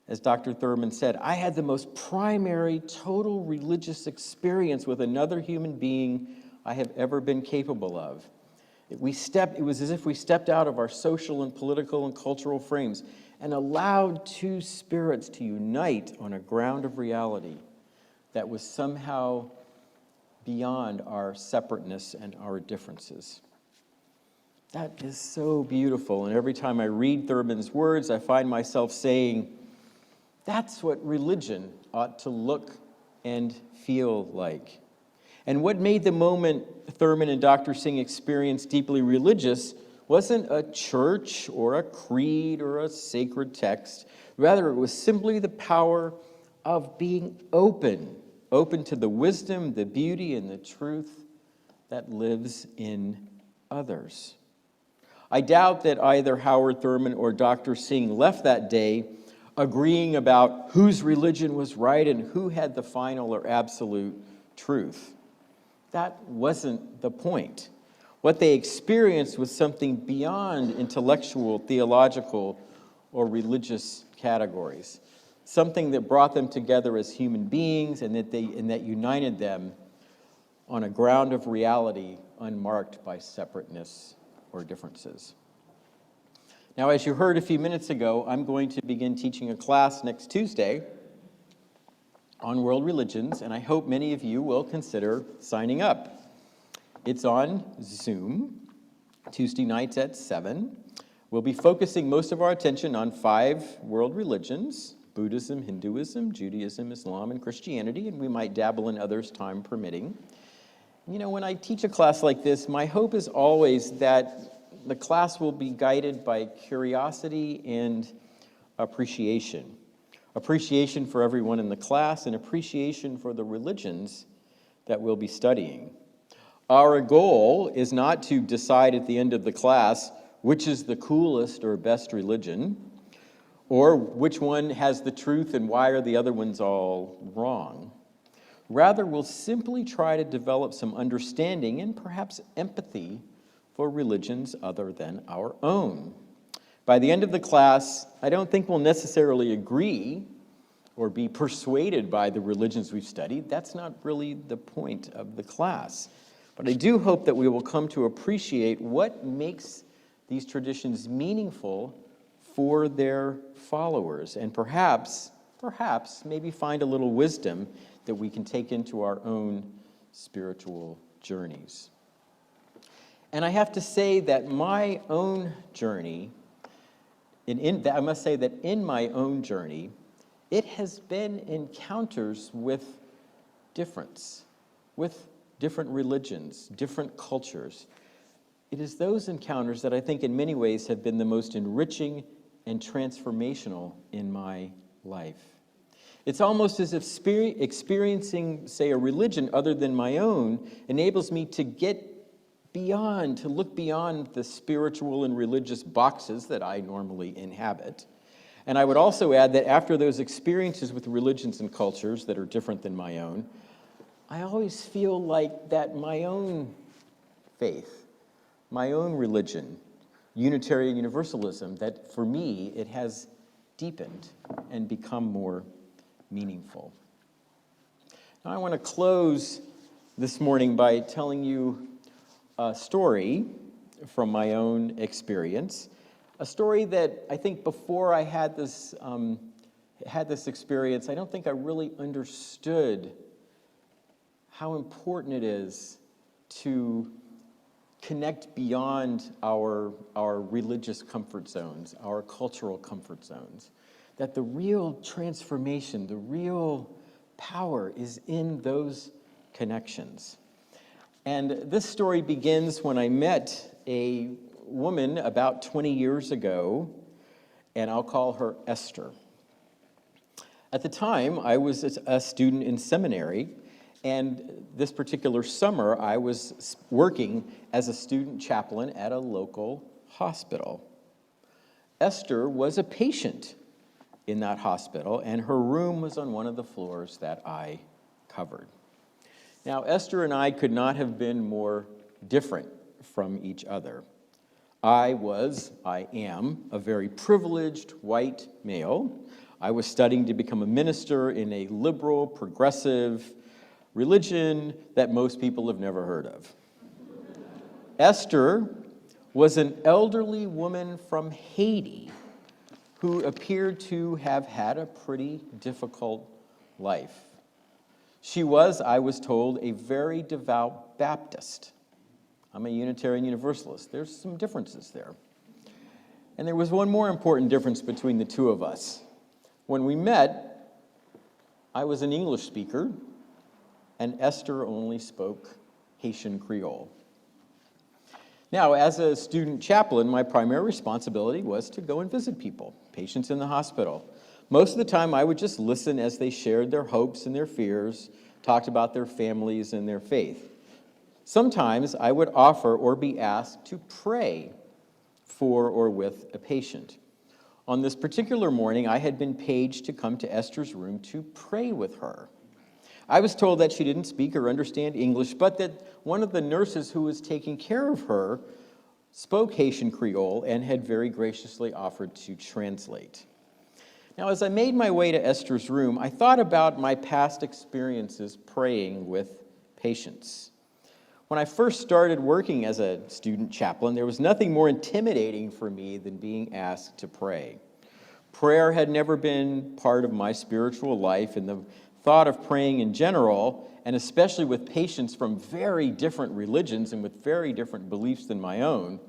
As Dr. Thurman said, I had the most primary, total religious experience with another human being I have ever been capable of. It was as if we stepped out of our social and political and cultural frames and allowed two spirits to unite on a ground of reality that was somehow beyond our separateness and our differences. That is so beautiful, and every time I read Thurman's words, I find myself saying, that's what religion ought to look and feel like. And what made the moment Thurman and Dr. Singh experienced deeply religious wasn't a church or a creed or a sacred text. Rather, it was simply the power of being open to the wisdom, the beauty, and the truth that lives in others. I doubt that either Howard Thurman or Dr. Singh left that day agreeing about whose religion was right and who had the final or absolute truth. That wasn't the point. What they experienced was something beyond intellectual, theological, or religious categories. Something that brought them together as human beings and that united them on a ground of reality unmarked by separateness or differences. Now, as you heard a few minutes ago, I'm going to begin teaching a class next Tuesday on world religions, and I hope many of you will consider signing up. It's on Zoom, Tuesday nights at 7. We'll be focusing most of our attention on 5 world religions: Buddhism, Hinduism, Judaism, Islam, and Christianity, and we might dabble in others, time permitting. When I teach a class like this, my hope is always that the class will be guided by curiosity and appreciation. Appreciation for everyone in the class and appreciation for the religions that we'll be studying. Our goal is not to decide at the end of the class which is the coolest or best religion, or which one has the truth and why are the other ones all wrong. Rather, we'll simply try to develop some understanding and perhaps empathy for religions other than our own. By the end of the class, I don't think we'll necessarily agree or be persuaded by the religions we've studied. That's not really the point of the class. But I do hope that we will come to appreciate what makes these traditions meaningful for their followers, and perhaps maybe find a little wisdom that we can take into our own spiritual journeys. And I have to say that my own journey, I must say that in my own journey, it has been encounters with difference with different religions, different cultures. It is those encounters that I think in many ways have been the most enriching and transformational in my life. It's almost as if experiencing, say, a religion other than my own enables me to get beyond, to look beyond the spiritual and religious boxes that I normally inhabit. And I would also add that after those experiences with religions and cultures that are different than my own, I always feel like that my own faith, my own religion, Unitarian Universalism, that for me, it has deepened and become more meaningful. Now, I want to close this morning by telling you a story from my own experience, a story that I think before I had this experience, I don't think I really understood how important it is to connect beyond our religious comfort zones, our cultural comfort zones. That the real transformation, the real power is in those connections. And this story begins when I met a woman about 20 years ago, and I'll call her Esther. At the time, I was a student in seminary, and this particular summer, I was working as a student chaplain at a local hospital. Esther was a patient in that hospital, and her room was on one of the floors that I covered. Now, Esther and I could not have been more different from each other. I am, a very privileged white male. I was studying to become a minister in a liberal, progressive religion that most people have never heard of. Esther was an elderly woman from Haiti who appeared to have had a pretty difficult life. She was, I was told, a very devout Baptist. I'm a Unitarian Universalist. There's some differences there. And there was one more important difference between the two of us. When we met, I was an English speaker, and Esther only spoke Haitian Creole. Now, as a student chaplain, my primary responsibility was to go and visit people, patients in the hospital. Most of the time, I would just listen as they shared their hopes and their fears, talked about their families and their faith. Sometimes I would offer or be asked to pray for or with a patient. On this particular morning, I had been paged to come to Esther's room to pray with her. I was told that she didn't speak or understand English, but that one of the nurses who was taking care of her spoke Haitian Creole and had very graciously offered to translate. Now, as I made my way to Esther's room, I thought about my past experiences praying with patients. When I first started working as a student chaplain, there was nothing more intimidating for me than being asked to pray. Prayer had never been part of my spiritual life, and the thought of praying in general, and especially with patients from very different religions and with very different beliefs than my own,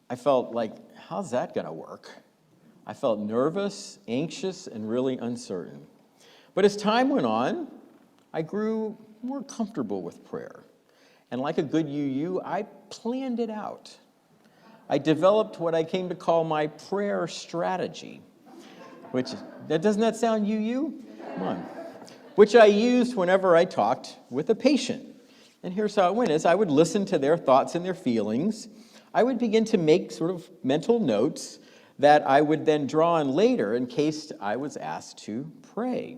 I felt like, how's that going to work? I felt nervous, anxious, and really uncertain. But as time went on, I grew more comfortable with prayer. And like a good UU, I planned it out. I developed what I came to call my prayer strategy, doesn't that sound UU? Come on. Which I used whenever I talked with a patient. And here's how it went, is I would listen to their thoughts and their feelings. I would begin to make sort of mental notes that I would then draw on later in case I was asked to pray.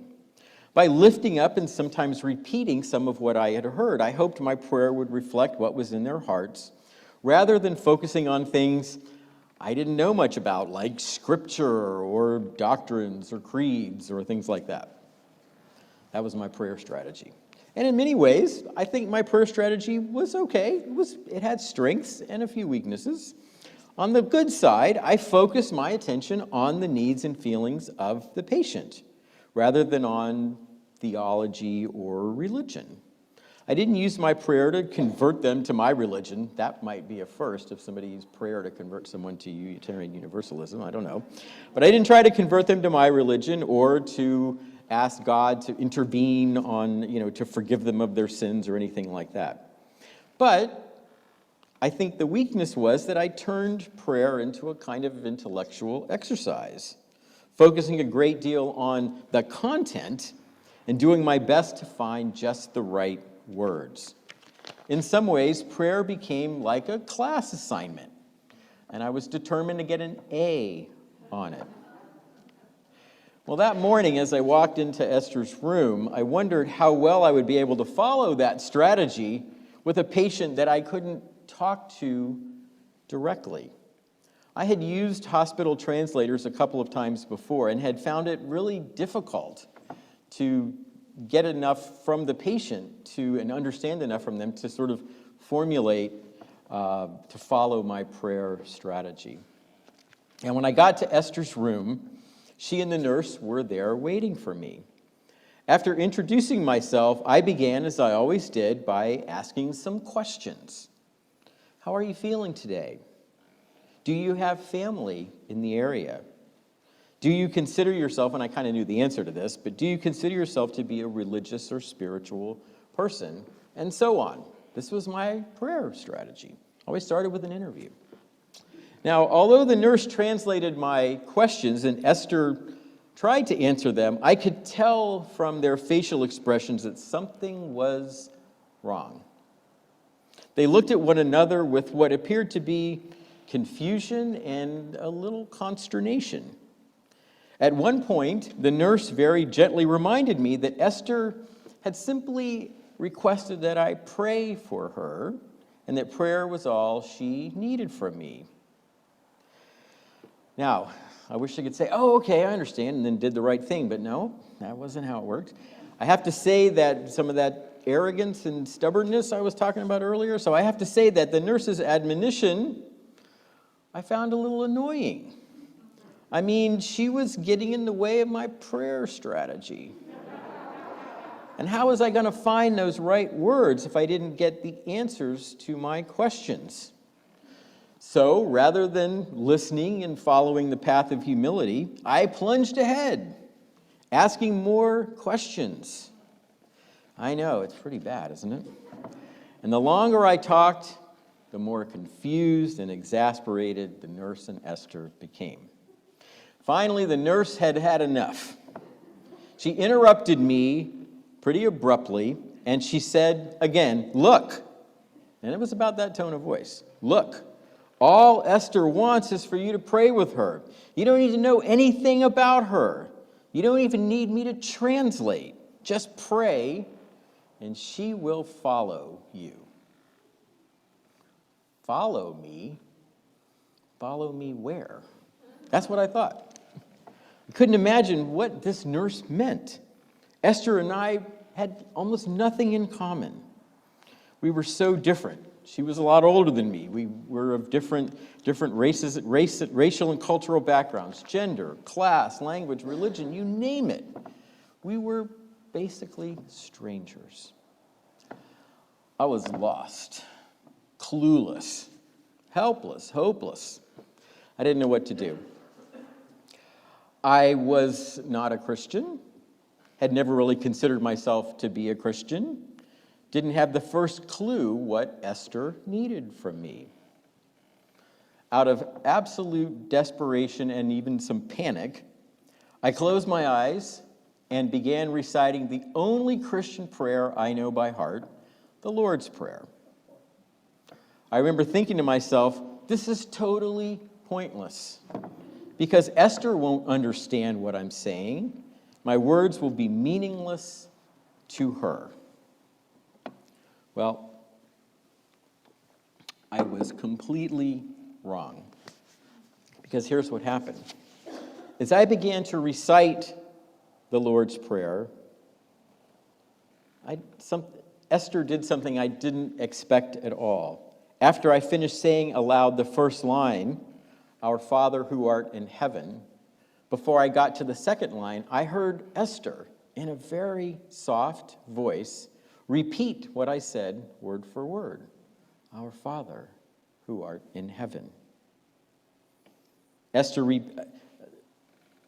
By lifting up and sometimes repeating some of what I had heard, I hoped my prayer would reflect what was in their hearts, rather than focusing on things I didn't know much about, like scripture or doctrines or creeds or things like that. That was my prayer strategy. And in many ways, I think my prayer strategy was okay. It had strengths and a few weaknesses. On the good side, I focused my attention on the needs and feelings of the patient, rather than on theology or religion. I didn't use my prayer to convert them to my religion. That might be a first if somebody used prayer to convert someone to Unitarian Universalism. I don't know. But I didn't try to convert them to my religion or to ask God to intervene on, to forgive them of their sins or anything like that. But I think the weakness was that I turned prayer into a kind of intellectual exercise, focusing a great deal on the content and doing my best to find just the right words. In some ways, prayer became like a class assignment, and I was determined to get an A on it. Well, that morning, as I walked into Esther's room, I wondered how well I would be able to follow that strategy with a patient that I couldn't talk to directly. I had used hospital translators a couple of times before and had found it really difficult to get enough from the patient and understand enough from them to sort of formulate, to follow my prayer strategy. And when I got to Esther's room, she and the nurse were there waiting for me. After introducing myself, I began, as I always did, by asking some questions. How are you feeling today? Do you have family in the area? Do you consider yourself, and I kind of knew the answer to this, but do you consider yourself to be a religious or spiritual person? And so on. This was my prayer strategy. Always started with an interview. Now, although the nurse translated my questions and Esther tried to answer them, I could tell from their facial expressions that something was wrong. They looked at one another with what appeared to be confusion and a little consternation. At one point, the nurse very gently reminded me that Esther had simply requested that I pray for her and that prayer was all she needed from me. Now, I wish I could say, oh, okay, I understand, and then did the right thing, but no, that wasn't how it worked. I have to say that some of that arrogance and stubbornness I was talking about earlier, so I have to say that the nurse's admonition I found a little annoying. I mean, she was getting in the way of my prayer strategy. And how was I going to find those right words if I didn't get the answers to my questions? So, rather than listening and following the path of humility, I plunged ahead, asking more questions. I know, it's pretty bad, isn't it? And the longer I talked, the more confused and exasperated the nurse and Esther became. Finally, the nurse had had enough. She interrupted me pretty abruptly, and she said again, "Look," and it was about that tone of voice, "Look, all Esther wants is for you to pray with her. You don't need to know anything about her. You don't even need me to translate. Just pray, and she will follow you." Follow me? Follow me where? That's what I thought. I couldn't imagine what this nurse meant. Esther and I had almost nothing in common. We were so different. She was a lot older than me. We were of different racial and cultural backgrounds, gender, class, language, religion, you name it. We were basically strangers. I was lost, clueless, helpless, hopeless. I didn't know what to do. I was not a Christian, had never really considered myself to be a Christian, didn't have the first clue what Esther needed from me. Out of absolute desperation and even some panic, I closed my eyes and began reciting the only Christian prayer I know by heart, the Lord's Prayer. I remember thinking to myself, this is totally pointless because Esther won't understand what I'm saying. My words will be meaningless to her. Well, I was completely wrong. Because here's what happened. As I began to recite the Lord's Prayer, Esther did something I didn't expect at all. After I finished saying aloud the first line, "Our Father who art in heaven," before I got to the second line, I heard Esther, in a very soft voice, repeat what I said word for word. "Our Father who art in heaven." Esther,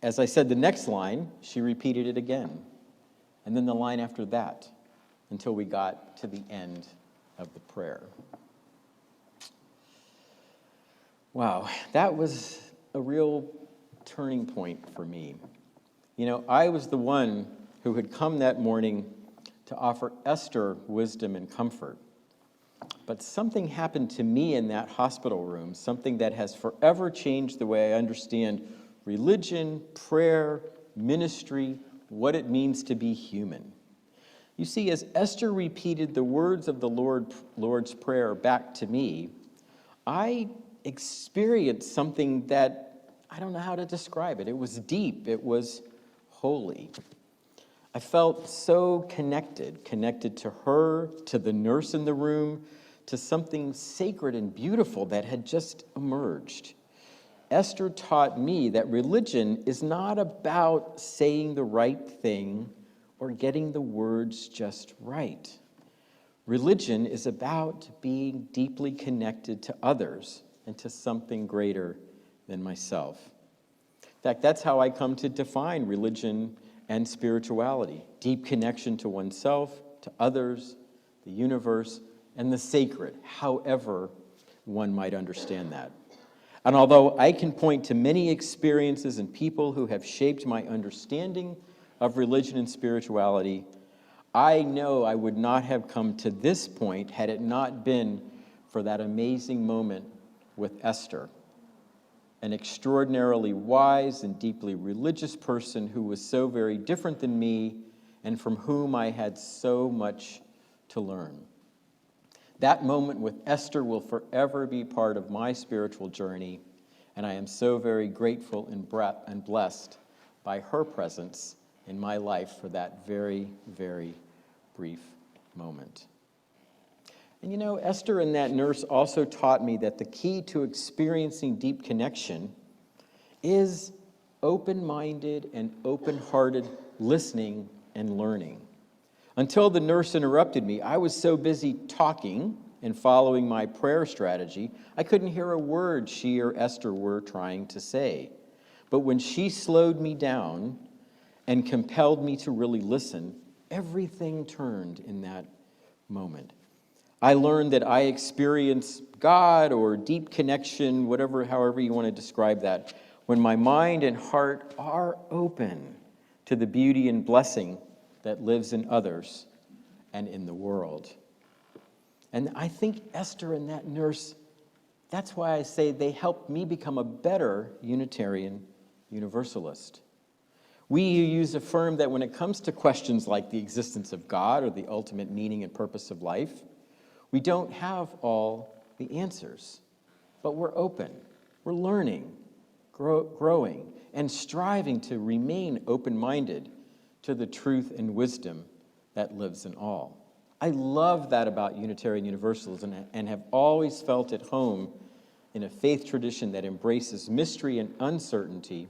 as I said the next line, she repeated it again. and then the line after that, until we got to the end of the prayer. Wow, that was a real turning point for me. You know, I was the one who had come that morning to offer Esther wisdom and comfort. But something happened to me in that hospital room, something that has forever changed the way I understand religion, prayer, ministry, what it means to be human. You see, as Esther repeated the words of the Lord's Prayer back to me, I experienced something that I don't know how to describe it. It was deep. It was holy. I felt so connected to her, to the nurse in the room, to something sacred and beautiful that had just emerged. Esther taught me that religion is not about saying the right thing or getting the words just right. Religion is about being deeply connected to others and to something greater than myself. In fact, that's how I come to define religion and spirituality: deep connection to oneself, to others, the universe, and the sacred, however one might understand that. And although I can point to many experiences and people who have shaped my understanding of religion and spirituality, I know I would not have come to this point had it not been for that amazing moment with Esther, an extraordinarily wise and deeply religious person who was so very different than me and from whom I had so much to learn. That moment with Esther will forever be part of my spiritual journey, and I am so very grateful and blessed by her presence in my life for that very, very brief moment. And you know, Esther and that nurse also taught me that the key to experiencing deep connection is open-minded and open-hearted listening and learning. Until the nurse interrupted me, I was so busy talking and following my prayer strategy, I couldn't hear a word she or Esther were trying to say. But when she slowed me down and compelled me to really listen, everything turned in that moment. I learned that I experience God or deep connection, however you want to describe that, when my mind and heart are open to the beauty and blessing that lives in others and in the world. And I think Esther and that nurse, that's why I say they helped me become a better Unitarian Universalist. We UUs affirm that when it comes to questions like the existence of God or the ultimate meaning and purpose of life, we don't have all the answers, but we're open, we're learning, growing, and striving to remain open-minded to the truth and wisdom that lives in all. I love that about Unitarian Universalism and have always felt at home in a faith tradition that embraces mystery and uncertainty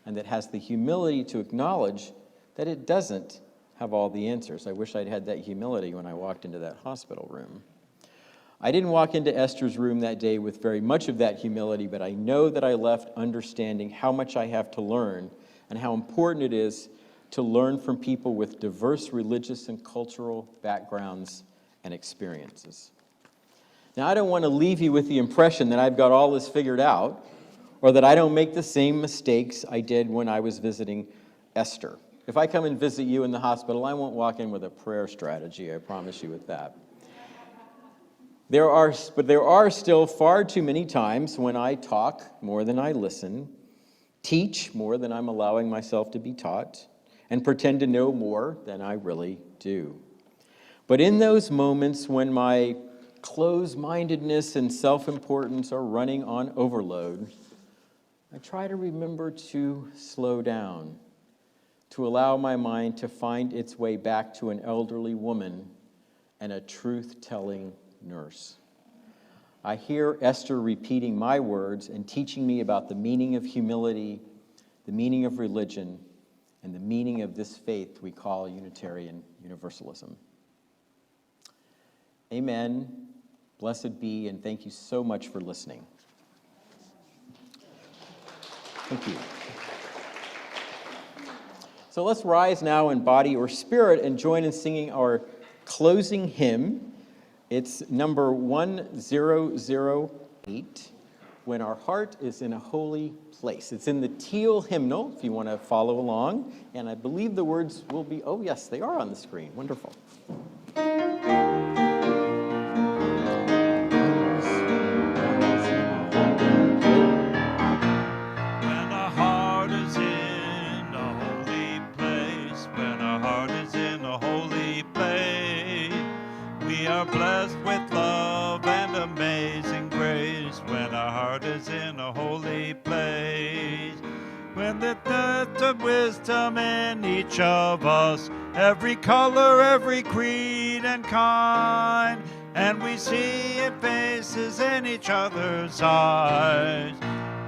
and that has the humility to acknowledge that it doesn't have all the answers. I wish I'd had that humility when I walked into that hospital room. I didn't walk into Esther's room that day with very much of that humility, but I know that I left understanding how much I have to learn and how important it is to learn from people with diverse religious and cultural backgrounds and experiences. Now, I don't want to leave you with the impression that I've got all this figured out or that I don't make the same mistakes I did when I was visiting Esther. If I come and visit you in the hospital, I won't walk in with a prayer strategy, I promise you with that. There are still far too many times when I talk more than I listen, teach more than I'm allowing myself to be taught, and pretend to know more than I really do. But in those moments when my closed-mindedness and self-importance are running on overload, I try to remember to slow down, to allow my mind to find its way back to an elderly woman and a truth-telling nurse. I hear Esther repeating my words and teaching me about the meaning of humility, the meaning of religion, and the meaning of this faith we call Unitarian Universalism. Amen. Blessed be, and thank you so much for listening. Thank you. So let's rise now in body or spirit and join in singing our closing hymn. It's number 1008, When Our Heart is in a Holy Place. It's in the teal hymnal, if you want to follow along. And I believe the words will be, oh yes, they are on the screen. Wonderful. Blessed with love and amazing grace when our heart is in a holy place. When the depth of wisdom in each of us, every color, every creed and kind, and we see it faces in each other's eyes,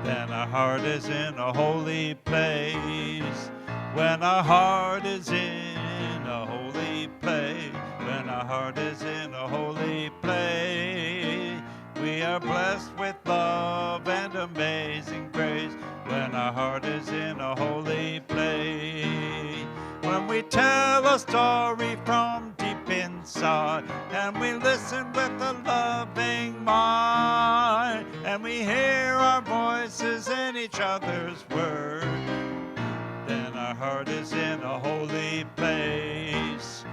then our heart is in a holy place. When our heart is in a holy place, when our heart is in a holy place, we are blessed with love and amazing grace. When our heart is in a holy place, when we tell a story from deep inside, and we listen with a loving mind, and we hear our voices in each other's words, then our heart is in a holy place.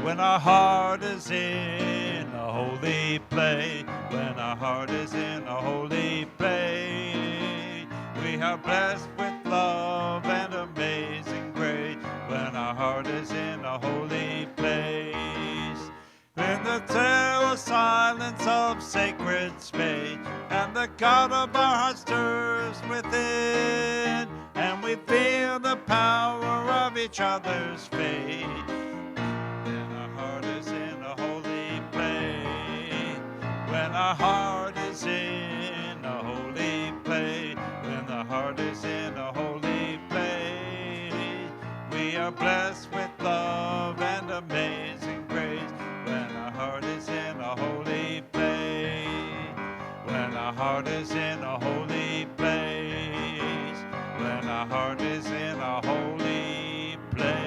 When our heart is in a holy place, when our heart is in a holy place, we are blessed with love and amazing grace. When our heart is in a holy place, in the terror silence of sacred space, and the God of our heart stirs within, and we feel the power of each other's faith. When our heart is in a holy place, when the heart is in a holy place, we are blessed with love and amazing grace. When our heart is in a holy place, when our heart is in a holy place, when our heart is in a holy place.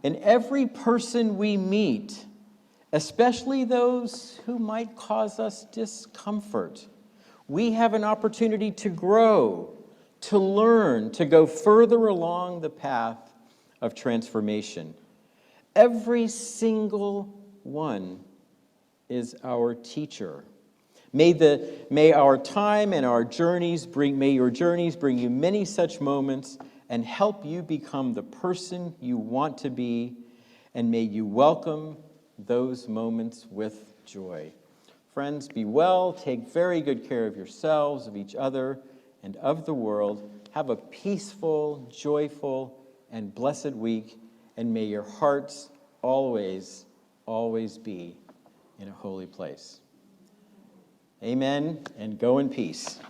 And every person we meet, especially those who might cause us discomfort, we have an opportunity to grow, to learn, to go further along the path of transformation. Every single one is our teacher. May our time and our journeys may your journeys bring you many such moments and help you become the person you want to be, and may you welcome those moments with joy. Friends, be well, take very good care of yourselves, of each other, and of the world. Have a peaceful, joyful, and blessed week, and may your hearts always, always be in a holy place. Amen, and go in peace.